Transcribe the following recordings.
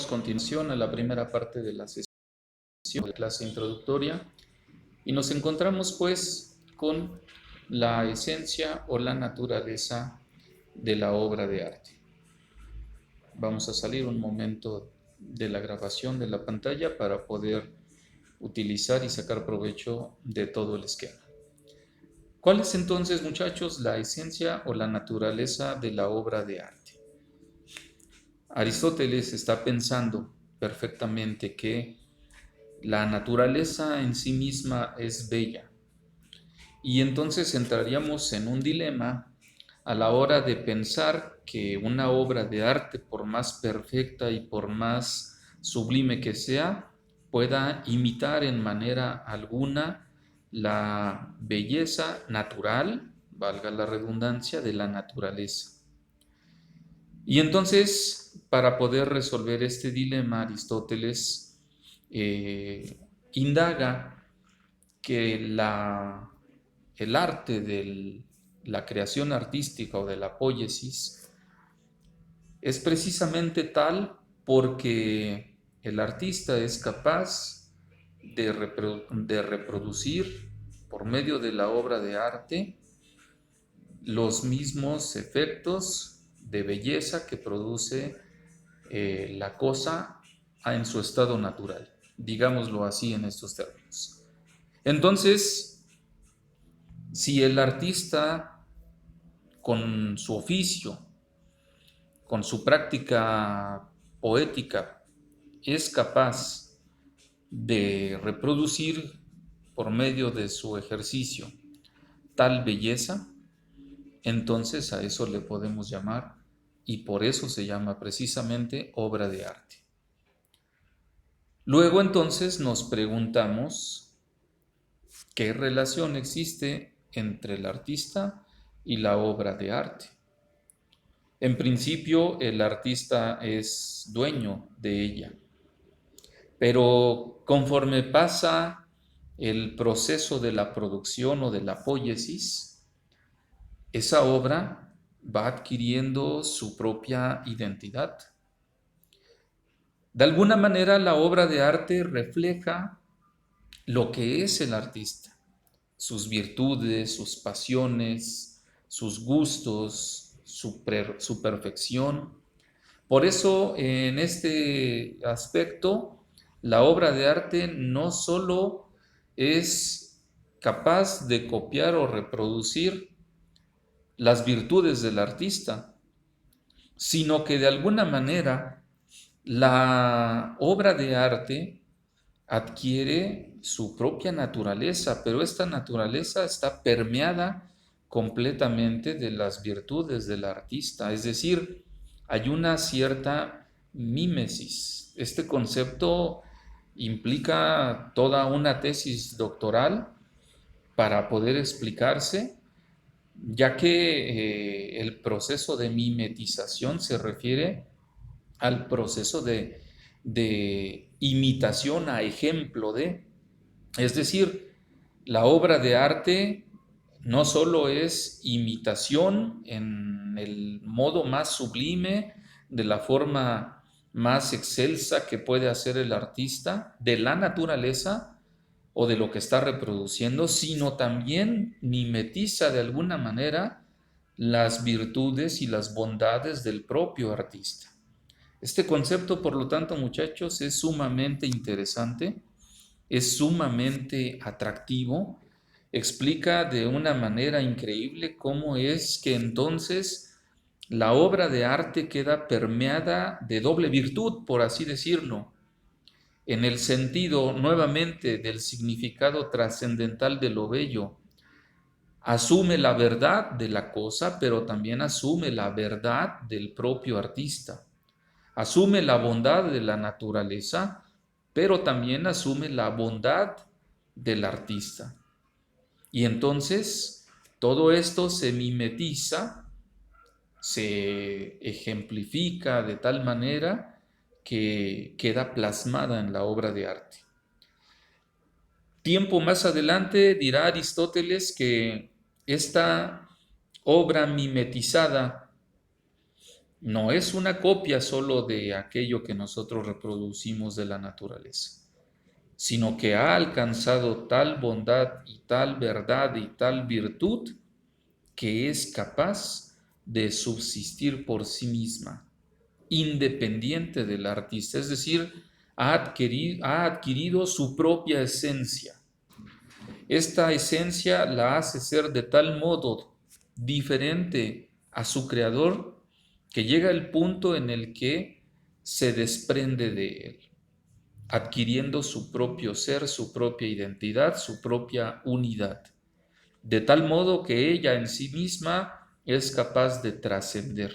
Continuación a la primera parte de la sesión de clase introductoria y nos encontramos pues con la esencia o la naturaleza de la obra de arte. Vamos a salir un momento de la grabación de la pantalla para poder utilizar y sacar provecho de todo el esquema. ¿Cuál es entonces, muchachos, la esencia o la naturaleza de la obra de arte? Aristóteles está pensando perfectamente que la naturaleza en sí misma es bella y entonces entraríamos en un dilema a la hora de pensar que una obra de arte, por más perfecta y por más sublime que sea, pueda imitar en manera alguna la belleza natural, valga la redundancia, de la naturaleza. Y entonces, para poder resolver este dilema, Aristóteles indaga que el arte de la creación artística o de la poiesis es precisamente tal porque el artista es capaz de reproducir por medio de la obra de arte los mismos efectos de belleza que produce la cosa en su estado natural, digámoslo así en estos términos. Entonces, si el artista con su oficio, con su práctica poética, es capaz de reproducir por medio de su ejercicio tal belleza, entonces a eso le podemos llamar, y por eso se llama precisamente obra de arte. Luego entonces nos preguntamos qué relación existe entre el artista y la obra de arte. En principio, el artista es dueño de ella, pero conforme pasa el proceso de la producción o de la poiesis, esa obra va adquiriendo su propia identidad. De alguna manera, la obra de arte refleja lo que es el artista, sus virtudes, sus pasiones, sus gustos, su perfección. Por eso, en este aspecto, la obra de arte no solo es capaz de copiar o reproducir las virtudes del artista, sino que de alguna manera la obra de arte adquiere su propia naturaleza, pero esta naturaleza está permeada completamente de las virtudes del artista, es decir, hay una cierta mímesis. Este concepto implica toda una tesis doctoral para poder explicarse, ya que el proceso de mimetización se refiere al proceso de imitación a ejemplo de, es decir, la obra de arte no solo es imitación en el modo más sublime, de la forma más excelsa que puede hacer el artista, de la naturaleza o de lo que está reproduciendo, sino también mimetiza de alguna manera las virtudes y las bondades del propio artista. Este concepto, por lo tanto, muchachos, es sumamente interesante, es sumamente atractivo, explica de una manera increíble cómo es que entonces la obra de arte queda permeada de doble virtud, por así decirlo, en el sentido nuevamente del significado trascendental de lo bello. Asume la verdad de la cosa, pero también asume la verdad del propio artista. Asume la bondad de la naturaleza, pero también asume la bondad del artista. Y entonces todo esto se mimetiza, se ejemplifica de tal manera que queda plasmada en la obra de arte. Tiempo más adelante dirá Aristóteles que esta obra mimetizada No es una copia solo de aquello que nosotros reproducimos de la naturaleza, sino que ha alcanzado tal bondad y tal verdad y tal virtud que es capaz de subsistir por sí misma, independiente del artista, es decir, ha adquirido su propia esencia. Esta esencia la hace ser de tal modo diferente a su creador que llega el punto en el que se desprende de él, adquiriendo su propio ser, su propia identidad, su propia unidad, de tal modo que ella en sí misma es capaz de trascender.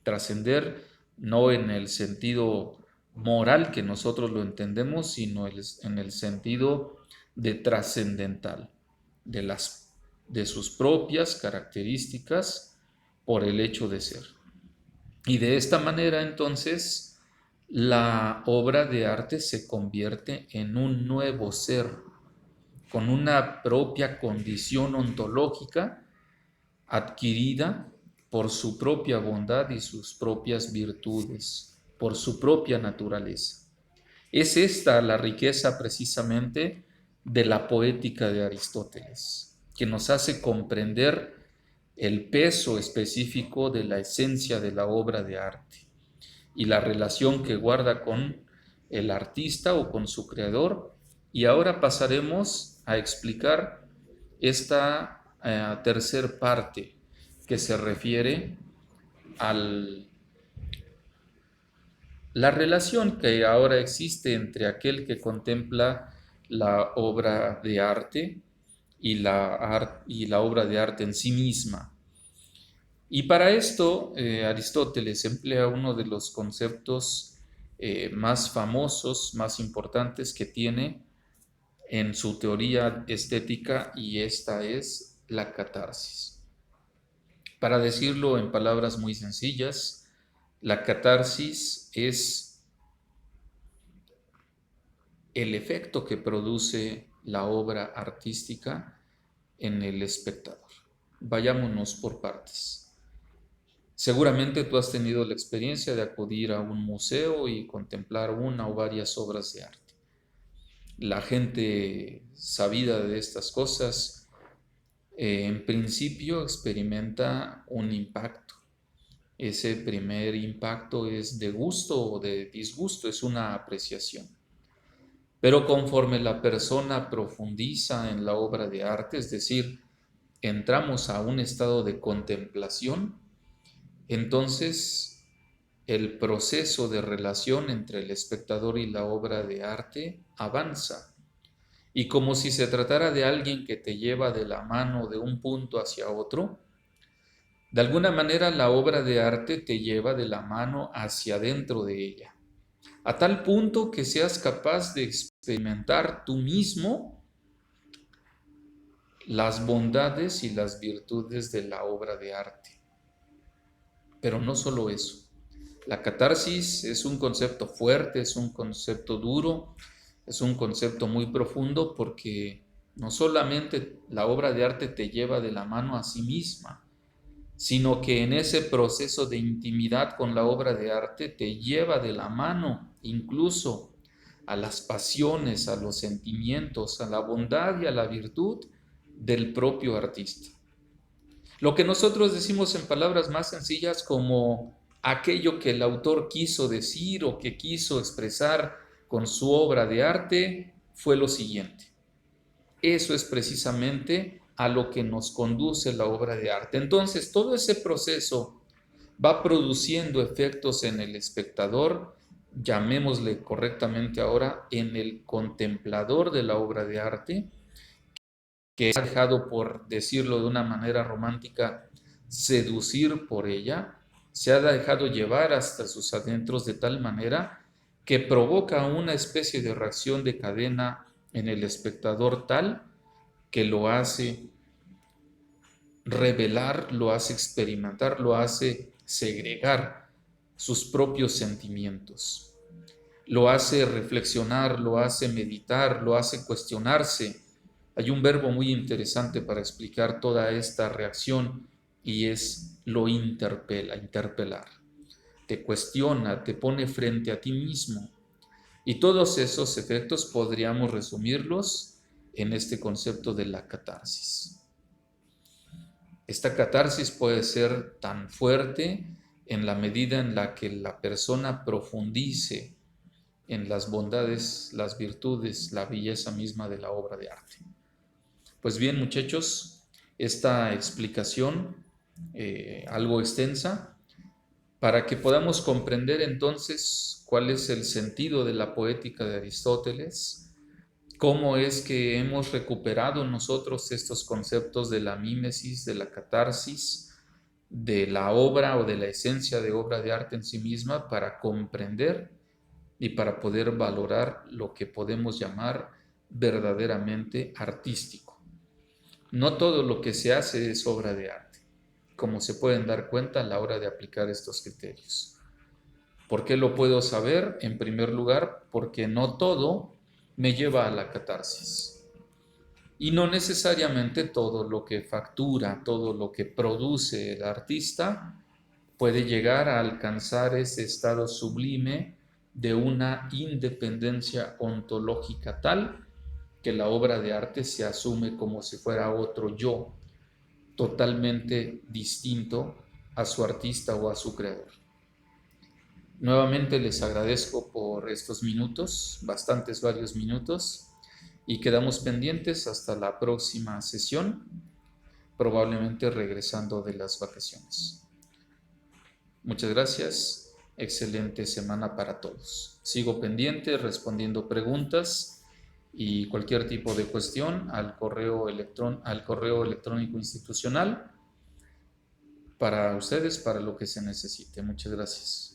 Trascender no en el sentido moral que nosotros lo entendemos, sino en el sentido de trascendental, de, de sus propias características por el hecho de ser. Y de esta manera entonces la obra de arte se convierte en un nuevo ser, con una propia condición ontológica adquirida por su propia bondad y sus propias virtudes, por su propia naturaleza. Es esta la riqueza precisamente de la poética de Aristóteles, que nos hace comprender el peso específico de la esencia de la obra de arte y la relación que guarda con el artista o con su creador. Y ahora pasaremos a explicar esta tercer parte que se refiere a la relación que ahora existe entre aquel que contempla la obra de arte y la obra de arte en sí misma. Y para esto Aristóteles emplea uno de los conceptos más famosos, más importantes que tiene en su teoría estética, y esta es la catarsis. Para decirlo en palabras muy sencillas, la catarsis es el efecto que produce la obra artística en el espectador. Vayámonos por partes. Seguramente tú has tenido la experiencia de acudir a un museo y contemplar una o varias obras de arte. La gente sabida de estas cosas, en principio experimenta un impacto. Ese primer impacto es de gusto o de disgusto, es una apreciación. Pero conforme la persona profundiza en la obra de arte, es decir, entramos a un estado de contemplación, entonces el proceso de relación entre el espectador y la obra de arte avanza. Y como si se tratara de alguien que te lleva de la mano de un punto hacia otro, de alguna manera la obra de arte te lleva de la mano hacia dentro de ella, a tal punto que seas capaz de experimentar tú mismo las bondades y las virtudes de la obra de arte. Pero no solo eso. La catarsis es un concepto fuerte, es un concepto duro, es un concepto muy profundo, porque no solamente la obra de arte te lleva de la mano a sí misma, sino que en ese proceso de intimidad con la obra de arte te lleva de la mano incluso a las pasiones, a los sentimientos, a la bondad y a la virtud del propio artista. Lo que nosotros decimos en palabras más sencillas como aquello que el autor quiso decir o que quiso expresar con su obra de arte fue lo siguiente. Eso es precisamente a lo que nos conduce la obra de arte. Entonces, todo ese proceso va produciendo efectos en el espectador, llamémosle correctamente ahora, en el contemplador de la obra de arte, que se ha dejado, por decirlo de una manera romántica, seducir por ella, se ha dejado llevar hasta sus adentros de tal manera que provoca una especie de reacción de cadena en el espectador tal que lo hace revelar, lo hace experimentar, lo hace segregar sus propios sentimientos, lo hace reflexionar, lo hace meditar, lo hace cuestionarse. Hay un verbo muy interesante para explicar toda esta reacción y es lo interpela, interpelar. te cuestiona, te pone frente a ti mismo. Y todos esos efectos podríamos resumirlos en este concepto de la catarsis. Esta catarsis puede ser tan fuerte en la medida en la que la persona profundice en las bondades, las virtudes, la belleza misma de la obra de arte. Pues bien, muchachos, esta explicación algo extensa para que podamos comprender entonces cuál es el sentido de la poética de Aristóteles, cómo es que hemos recuperado nosotros estos conceptos de la mímesis, de la catarsis, de la obra o de la esencia de obra de arte en sí misma para comprender y para poder valorar lo que podemos llamar verdaderamente artístico. No todo lo que se hace es obra de arte, como se pueden dar cuenta a la hora de aplicar estos criterios. ¿Por qué lo puedo saber? En primer lugar, porque no todo me lleva a la catarsis. Y no necesariamente todo lo que factura, todo lo que produce el artista puede llegar a alcanzar ese estado sublime de una independencia ontológica tal que la obra de arte se asume como si fuera otro yo, totalmente distinto a su artista o a su creador. Nuevamente les agradezco por estos minutos, varios minutos, y quedamos pendientes hasta la próxima sesión, probablemente regresando de las vacaciones. Muchas gracias, excelente semana para todos. Sigo pendiente respondiendo preguntas y cualquier tipo de cuestión al correo electrónico institucional para ustedes, para lo que se necesite. Muchas gracias.